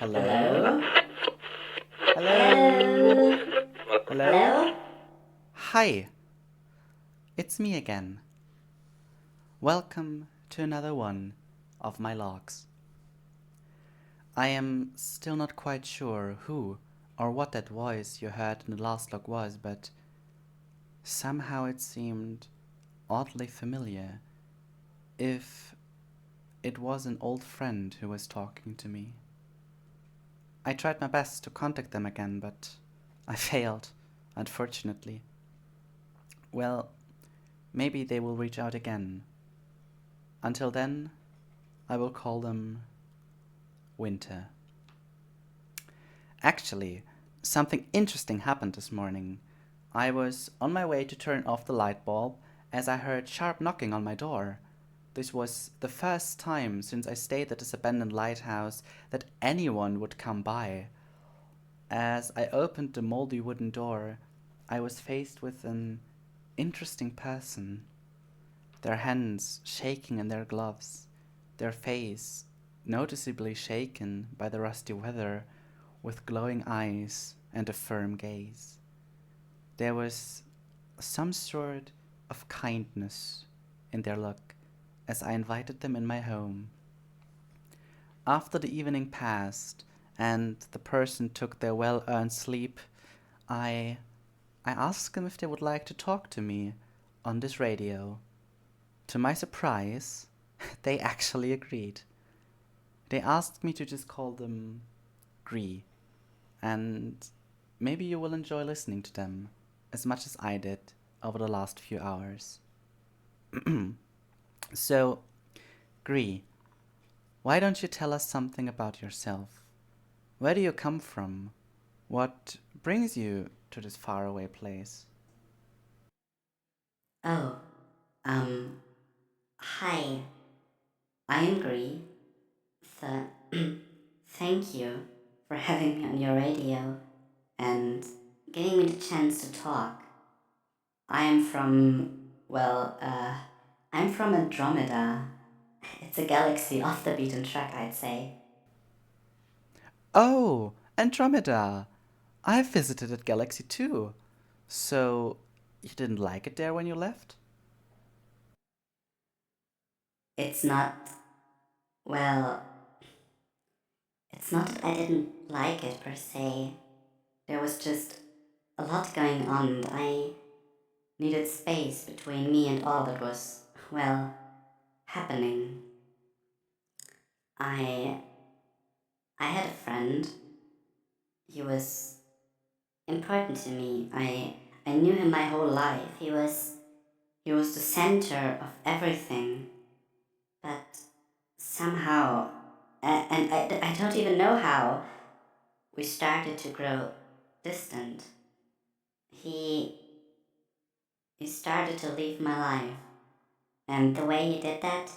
Hello? Hello? Hello? Hello? Hello? Hi, it's me again. Welcome to another one of my logs. I am still not quite sure who or what that voice you heard in the last log was, but somehow it seemed oddly familiar, if it was an old friend who was talking to me. I tried my best to contact them again, but I failed, unfortunately. Well, maybe they will reach out again. Until then, I will call them Winter. Actually, something interesting happened this morning. I was on my way to turn off the light bulb as I heard sharp knocking on my door. This was the first time since I stayed at this abandoned lighthouse that anyone would come by. As I opened the moldy wooden door, I was faced with an interesting person. Their hands shaking in their gloves, their face noticeably shaken by the rusty weather, with glowing eyes and a firm gaze. There was some sort of kindness in their look as I invited them in my home. After the evening passed and the person took their well earned sleep, I I asked them if they would like to talk to me on this radio. To my surprise, they actually agreed. They asked me to just call them Gree, and maybe you will enjoy listening to them as much as I did over the last few hours. So, Gree, why don't you tell us something about yourself? Where do you come from? What brings you to this faraway place? Oh, um, hi. I am Gree. Thank you for having me on your radio and giving me the chance to talk. I am I'm from Andromeda. It's a galaxy off the beaten track, I'd say. Oh, Andromeda! I've visited that galaxy too. So, you didn't like it there when you left? It's not, well, it's not that I didn't like it per se. There was just a lot going on, and I needed space between me and all that was, happening. I I had a friend. He was important to me. I knew him my whole life. He was the center of everything. But somehow, and I don't even know how, we started to grow distant. He he started to leave my life, and the way he did that,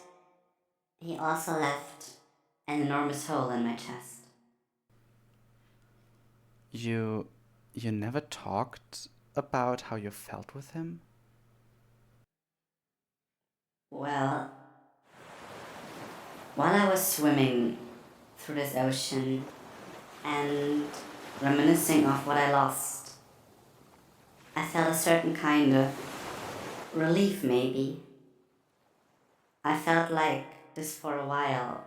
he also left an enormous hole in my chest. You you never talked about how you felt with him? Well, while I was swimming through this ocean and reminiscing of what I lost, I felt a certain kind of relief, maybe. I felt like this for a while,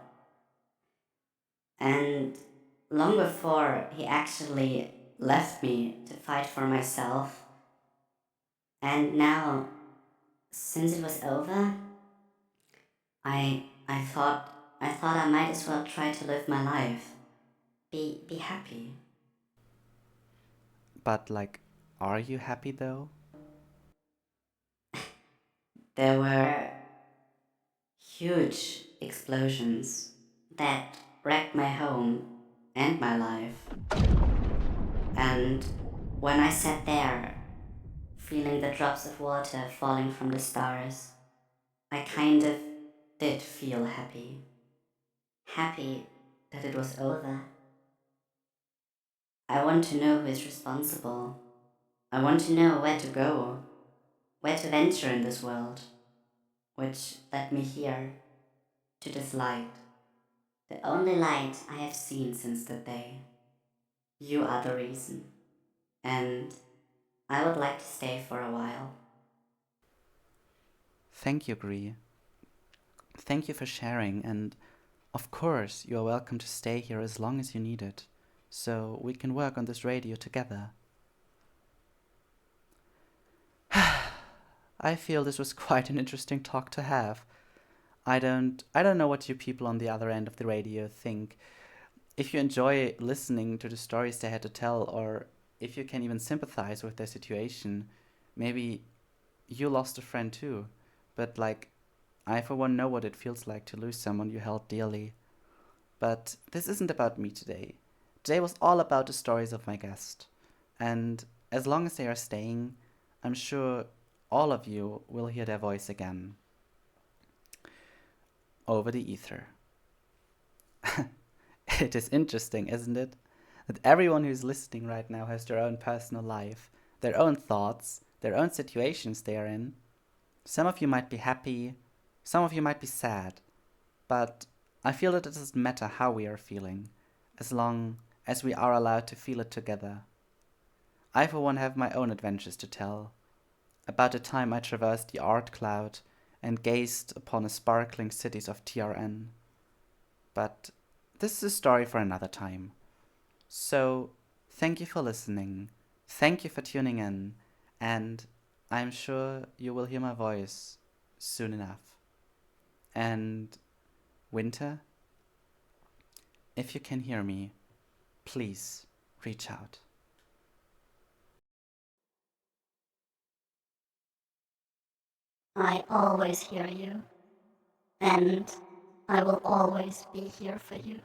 and long before he actually left me to fight for myself. And now, since it was over, I thought I might as well try to live my life. Be happy. But, like, are you happy though? There were huge explosions that wrecked my home and my life. And when I sat there, feeling the drops of water falling from the stars, I kind of did feel happy. Happy that it was over. I want to know who is responsible. I want to know where to go, where to venture in this world, which led me here, to this light, The only light I have seen since that day. You are the reason. And I would like to stay for a while. Thank you, Gree. Thank you for sharing, and of course, you are welcome to stay here as long as you need it, so we can work on this radio together. I feel this was quite an interesting talk to have. I don't know what you people on the other end of the radio think. If you enjoy listening to the stories they had to tell, or if you can even sympathize with their situation, maybe you lost a friend too. But like, I for one know what it feels like to lose someone you held dearly. But this isn't about me today. Today was all about the stories of my guest. And as long as they are staying, I'm sure all of you will hear their voice again over the ether. It is interesting, isn't it? That everyone who's listening right now has their own personal life, their own thoughts, their own situations they are in. Some of you might be happy, some of you might be sad, but I feel that it doesn't matter how we are feeling, as long as we are allowed to feel it together. I, for one, have my own adventures to tell. About the time I traversed the art cloud and gazed upon the sparkling cities of TRN. But this is a story for another time. So, thank you for listening. Thank you for tuning in. And I'm sure you will hear my voice soon enough. And, Winter, if you can hear me, please reach out. I always hear you, and I will always be here for you.